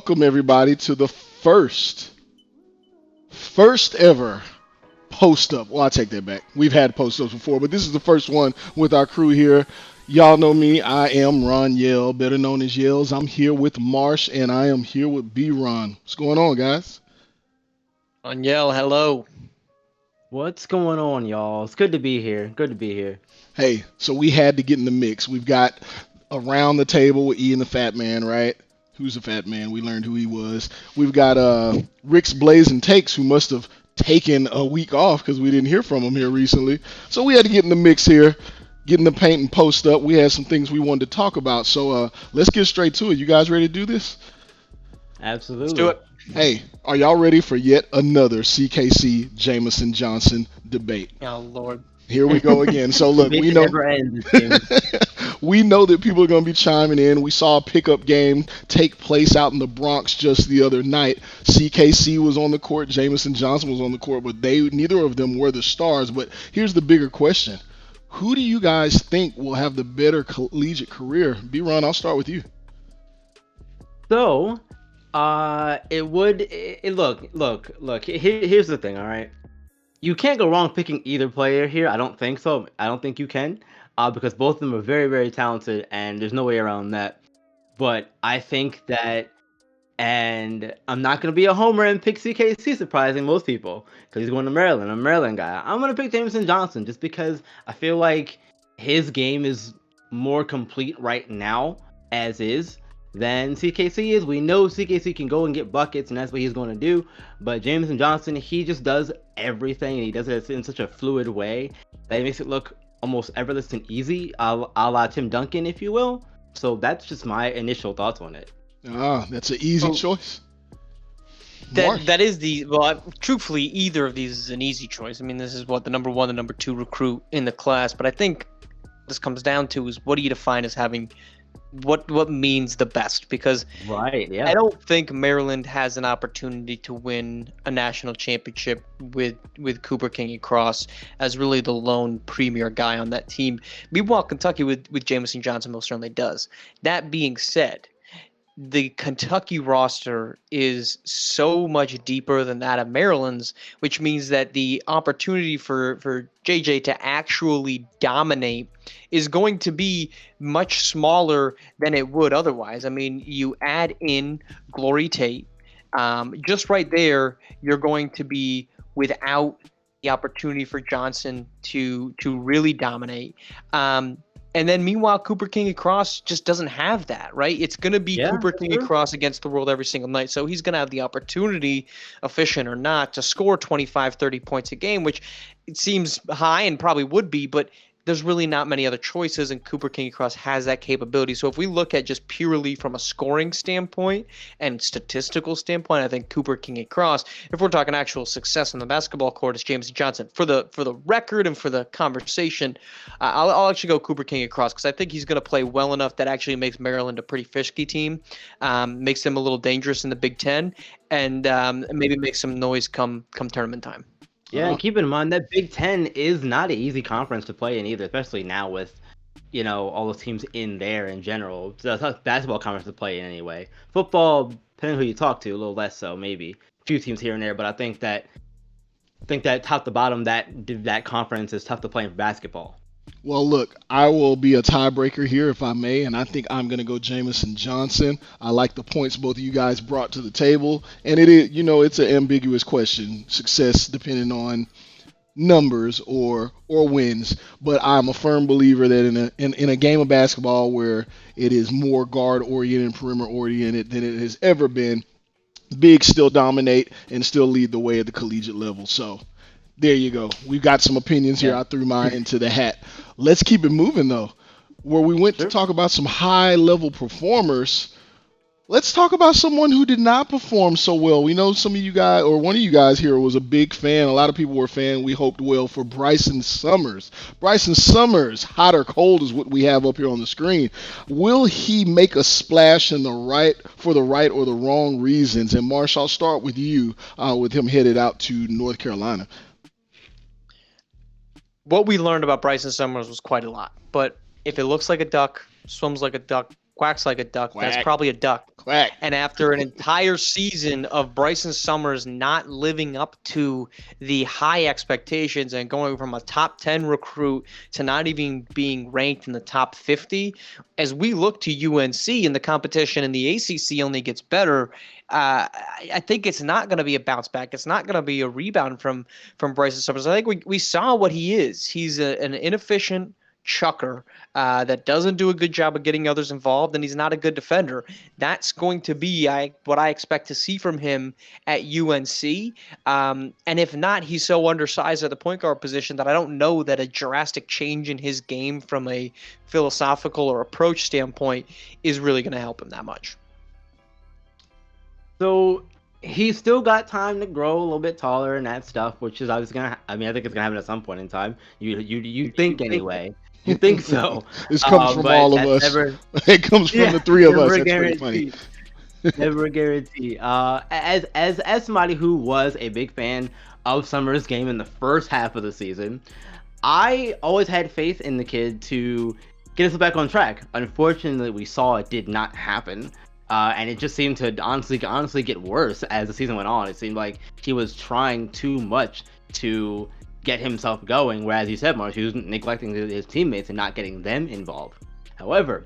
welcome everybody to the first ever post up. Well, I take that back. We've had post ups before, but this is the first one with our crew here. Y'all know me. I am Ron Yell, better known as Yells. I'm here with Marsh, and I am here with B Ron. What's going on, guys? Aniel, hello. What's going on, y'all? It's good to be here. Good to be here. Hey, so we had to get in the mix. We've got around the table with Ian the Fat Man, right? Who's the Fat Man? We learned who he was. We've got Rick's Blazing Takes, who must have taken a week off because we didn't hear from him here recently. So we had to get in the mix here, get in the paint and post up. We had some things we wanted to talk about. So let's get straight to it. You guys ready to do this? Let's do Absolutely. it. Hey, are y'all ready for yet another CKC Jameson Johnson debate? Oh, Lord. Here we go again. So look, we Debate know never ends, it seems. we know that people are going to be chiming in. We saw a pickup game take place out in the Bronx just the other night. CKC was on the court, Jameson Johnson was on the court, but neither of them were the stars. But here's the bigger question: who do you guys think will have the better collegiate career? B. Ron, I'll start with you. So, look. Here's the thing. All right, you can't go wrong picking either player here. I don't think so. I don't think you can, because both of them are very, very talented, and there's no way around that. But I think that, and I'm not gonna be a homer and pick CKC, surprising most people, because he's going to Maryland. I'm a Maryland guy. I'm gonna pick Jameson Johnson just because I feel like his game is more complete right now, as is, than CKC is. We know CKC can go and get buckets, and that's what he's going to do. But Jameson Johnson, he just does everything, and he does it in such a fluid way that it makes it look almost effortless and easy, a la Tim Duncan, if you will. So that's just my initial thoughts on it. Ah, that's an easy Oh, choice. That Marsh. that is the well. Truthfully, either of these is an easy choice. I mean, this is what the number one, the number two recruit in the class. But I think this comes down to is what do you define as having what means the best? Because Right, I yeah. don't think Maryland has an opportunity to win a national championship with Cooper King and Cross as really the lone premier guy on that team. Meanwhile, Kentucky with Jamison Johnson most certainly does. That being said, the Kentucky roster is so much deeper than that of Maryland's, which means that the opportunity for JJ to actually dominate is going to be much smaller than it would otherwise. I mean, you add in Glory Tate, just right there, you're going to be without the opportunity for Johnson to really dominate. And then meanwhile, Cooper King and Cross just doesn't have that, right? It's going to be Yeah, Cooper King and true. Cross against the world every single night. So he's going to have the opportunity, efficient or not, to score 25, 30 points a game, which it seems high and probably would be, but there's really not many other choices, and Cooper King and Cross has that capability. So if we look at just purely from a scoring standpoint and statistical standpoint, I think Cooper King and Cross. If we're talking actual success on the basketball court, it's James Johnson. For the record and for the conversation, I'll actually go Cooper King and Cross because I think he's going to play well enough that actually makes Maryland a pretty fisky team, makes them a little dangerous in the Big Ten, and maybe make some noise come tournament time. Yeah, Uh, and keep in mind that Big Ten is not an easy conference to play in either, especially now with, all those teams in there in general. It's a tough basketball conference to play in anyway. Football, depending who you talk to, a little less so maybe. A few teams here and there, but I think that top to bottom that conference is tough to play in basketball. Well, look, I will be a tiebreaker here if I may, and I think I'm going to go Jamison Johnson. I like the points both of you guys brought to the table, and it is, it's an ambiguous question. Success depending on numbers or wins, but I'm a firm believer that in a game of basketball where it is more guard oriented and perimeter oriented than it has ever been, bigs still dominate and still lead the way at the collegiate level. So there you go. We've got some opinions here. Yeah, I threw mine into the hat. Let's keep it moving though. Where we went to sure. talk about some high level performers, let's talk about someone who did not perform so well. We know some of you guys, or one of you guys here, was a big fan. A lot of people were a fan. We hoped well for Bryson Summers. Bryson Summers, hot or cold, is what we have up here on the screen. Will he make a splash for the right or the wrong reasons? And Marsh, I'll start with you, with him headed out to North Carolina. What we learned about Bryson Summers was quite a lot. But if it looks like a duck, swims like a duck, Quacks like a duck. That's Quack. probably a duck. Quack. And after an entire season of Bryson Summers not living up to the high expectations and going from a top 10 recruit to not even being ranked in the top 50, as we look to UNC and the competition in the ACC only gets better, I think it's not going to be a bounce back. It's not going to be a rebound from Bryson Summers. I think we saw what he is. He's an inefficient chucker that doesn't do a good job of getting others involved, and he's not a good defender. That's going to be what I expect to see from him at UNC. And if not, he's so undersized at the point guard position that I don't know that a drastic change in his game from a philosophical or approach standpoint is really going to help him that much. So he's still got time to grow a little bit taller and that stuff, which is I think it's gonna happen at some point in time. You think anyway. You think so. This comes from all of us. It comes from the three of us. That's pretty funny. Never guarantee. As somebody who was a big fan of Summers' game in the first half of the season, I always had faith in the kid to get us back on track. Unfortunately, we saw it did not happen. And it just seemed to honestly get worse as the season went on. It seemed like he was trying too much to get himself going, whereas you said, Marsh, he was neglecting his teammates and not getting them involved. However,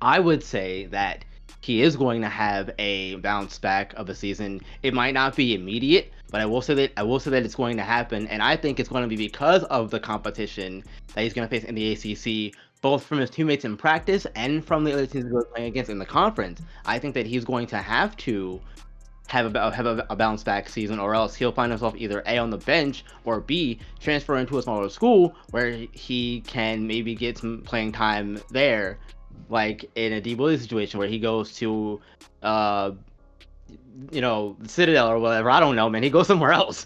I would say that he is going to have a bounce back of a season. It might not be immediate, but I will say that it's going to happen, and I think it's going to be because of the competition that he's going to face in the ACC, both from his teammates in practice and from the other teams he's playing against in the conference. I think that he's going to have to have a bounce back season, or else he'll find himself either A, on the bench, or B, transfer into a smaller school where he can maybe get some playing time there, like in a D Willie situation where he goes to the Citadel or whatever. I don't know, man. He goes somewhere else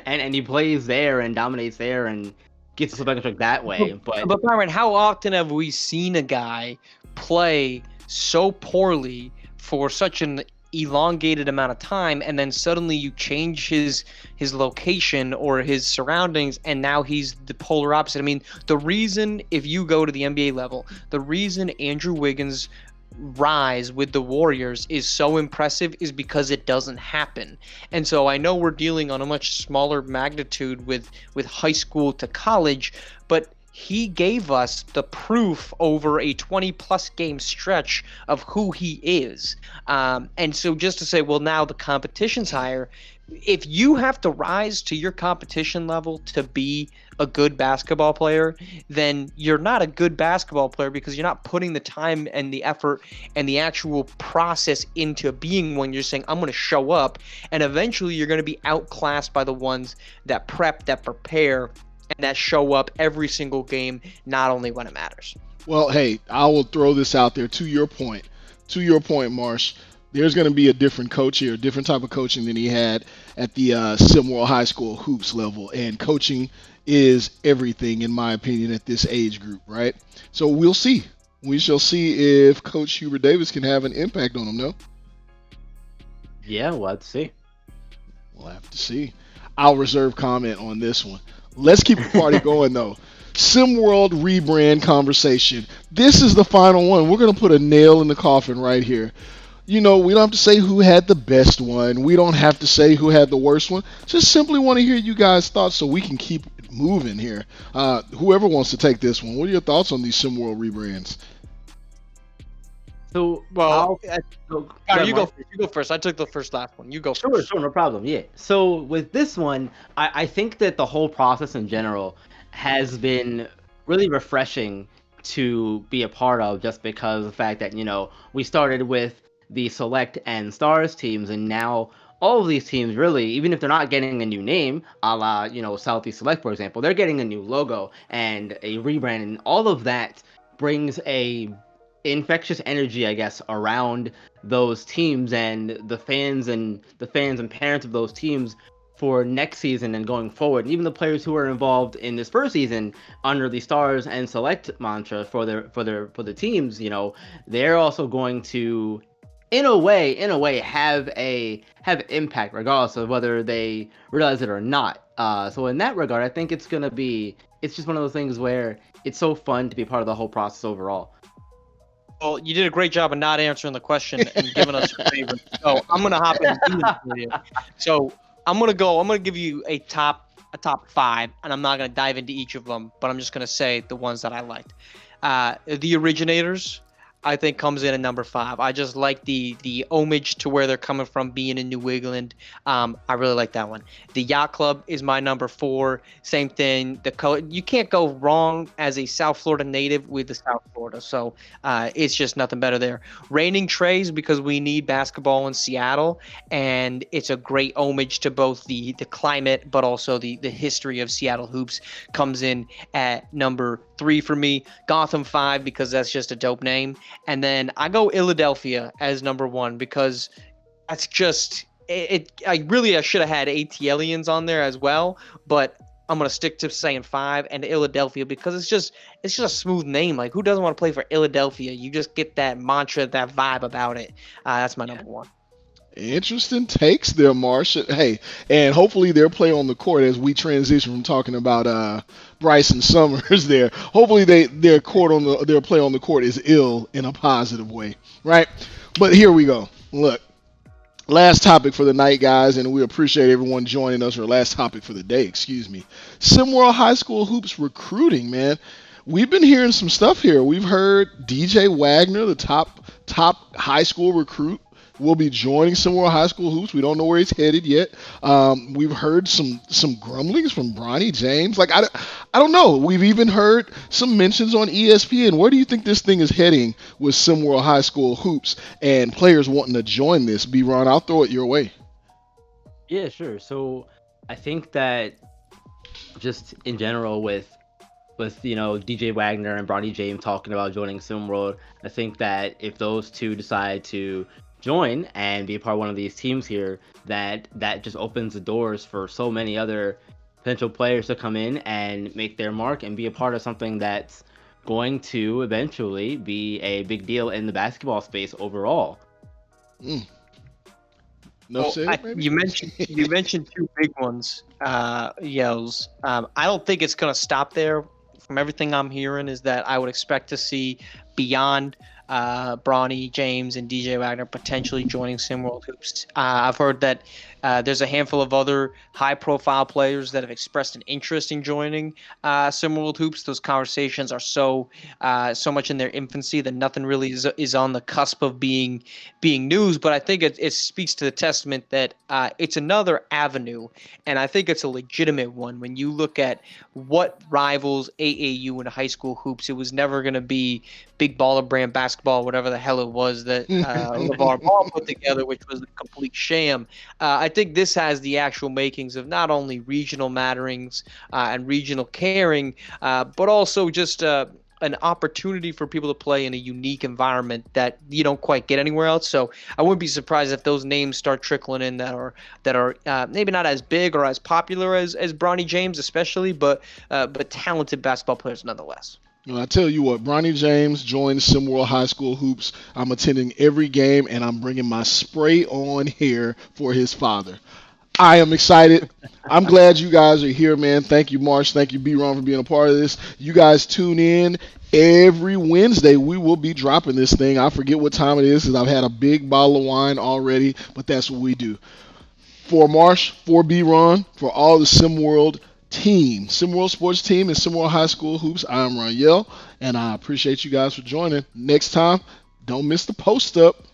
and he plays there and dominates there and gets himself back on track that way. But Byron, how often have we seen a guy play so poorly for such an elongated amount of time, and then suddenly you change his location or his surroundings, and now he's the polar opposite? I mean, the reason, if you go to the NBA level, the reason Andrew Wiggins' rise with the Warriors is so impressive is because it doesn't happen. And so I know we're dealing on a much smaller magnitude with high school to college, but he gave us the proof over a 20-plus game stretch of who he is. And so just to say, well, now the competition's higher. If you have to rise to your competition level to be a good basketball player, then you're not a good basketball player because you're not putting the time and the effort and the actual process into being one. You're saying, I'm going to show up, and eventually you're going to be outclassed by the ones that prep, that prepare, and that show up every single game, not only when it matters. Well, hey, I will throw this out there to your point, Marsh. There's going to be a different coach here, a different type of coaching than he had at the SimWorld High School hoops level. And coaching is everything, in my opinion, at this age group, right? So we'll see. We shall see if Coach Hubert Davis can have an impact on him, no? Yeah, we'll have to see. We'll have to see. I'll reserve comment on this one. Let's keep the party going, though. SimWorld rebrand conversation. This is the final one. We're going to put a nail in the coffin right here. We don't have to say who had the best one. We don't have to say who had the worst one. Just simply want to hear you guys' thoughts so we can keep it moving here. Whoever wants to take this one, what are your thoughts on these SimWorld rebrands? So, you go first. I took the last one. You go first. Sure, no problem. Yeah. So with this one, I think that the whole process in general has been really refreshing to be a part of, just because of the fact that, we started with the Select and Stars teams, and now all of these teams, really, even if they're not getting a new name, a la, Southeast Select, for example, they're getting a new logo and a rebrand, and all of that brings a infectious energy, I guess, around those teams and the fans and parents of those teams for next season and going forward. And even the players who are involved in this first season under the Stars and Select mantra for the teams, they're also going to, in a way, have impact regardless of whether they realize it or not. So in that regard, I think it's just one of those things where it's so fun to be part of the whole process overall. Well, you did a great job of not answering the question and giving us your favorite. So I'm gonna hop in and do this for you. So I'm gonna go. I'm gonna give you a top five, and I'm not gonna dive into each of them, but I'm just gonna say the ones that I liked. The originators, I think, comes in at number five. I just like the homage to where they're coming from, being in New England. I really like that one. The Yacht Club is my number four. Same thing. The color, you can't go wrong as a South Florida native with the South Florida. So it's just nothing better there. Raining Trays, because we need basketball in Seattle, and it's a great homage to both the climate, but also the history of Seattle hoops. Comes in at number three for me. Gotham 5, because that's just a dope name. And then I go Philadelphia as number one, because that's just it. I should have had ATLians on there as well, but I'm gonna stick to saying five and Philadelphia, because it's just a smooth name. Like, who doesn't want to play for Philadelphia? You just get that mantra, that vibe about it. That's my number one. Interesting takes there, Marsh. Hey, and hopefully their play on the court as we transition from talking about Bryson Summers there. Hopefully their play on the court is ill in a positive way, right? But here we go. Look, last topic for the night, guys, and we appreciate everyone joining us. Or last topic for the day, excuse me. SimWorld High School Hoops recruiting, man. We've been hearing some stuff here. We've heard DJ Wagner, the top high school recruit, will be joining SimWorld High School Hoops. We don't know where he's headed yet. We've heard some grumblings from Bronny James. Like, I don't know. We've even heard some mentions on ESPN. Where do you think this thing is heading with SimWorld High School Hoops and players wanting to join this? B-Ron, I'll throw it your way. Yeah, sure. So I think that just in general with DJ Wagner and Bronny James talking about joining SimWorld, I think that if those two decide to join and be a part of one of these teams here, that just opens the doors for so many other potential players to come in and make their mark and be a part of something that's going to eventually be a big deal in the basketball space overall. Mm. Enough Well, said, maybe? you mentioned two big ones, Yells. I don't think it's gonna stop there. From everything I'm hearing, is that I would expect to see beyond Bronny James and DJ Wagner potentially joining SimWorld Hoops. I've heard that there's a handful of other high-profile players that have expressed an interest in joining SimWorld Hoops. Those conversations are so much in their infancy that nothing really is on the cusp of being news. But I think it speaks to the testament that it's another avenue, and I think it's a legitimate one. When you look at what rivals AAU in high school hoops, it was never going to be big baller brand basketball, whatever the hell it was that LeVar Ball put together, which was a complete sham. I think this has the actual makings of not only regional matterings and regional caring, but also just an opportunity for people to play in a unique environment that you don't quite get anywhere else. So I wouldn't be surprised if those names start trickling in that are maybe not as big or as popular as Bronny James, especially, but talented basketball players nonetheless. Well, I tell you what, Bronny James joined SimWorld High School Hoops. I'm attending every game, and I'm bringing my spray-on hair for his father. I am excited. I'm glad you guys are here, man. Thank you, Marsh. Thank you, B-Ron, for being a part of this. You guys tune in every Wednesday. We will be dropping this thing. I forget what time it is because I've had a big bottle of wine already, but that's what we do. For Marsh, for B-Ron, for all the SimWorld team, SimWorld Sports team, and SimWorld High School Hoops, I'm Ronyel, and I appreciate you guys for joining. Next time, don't miss the post up.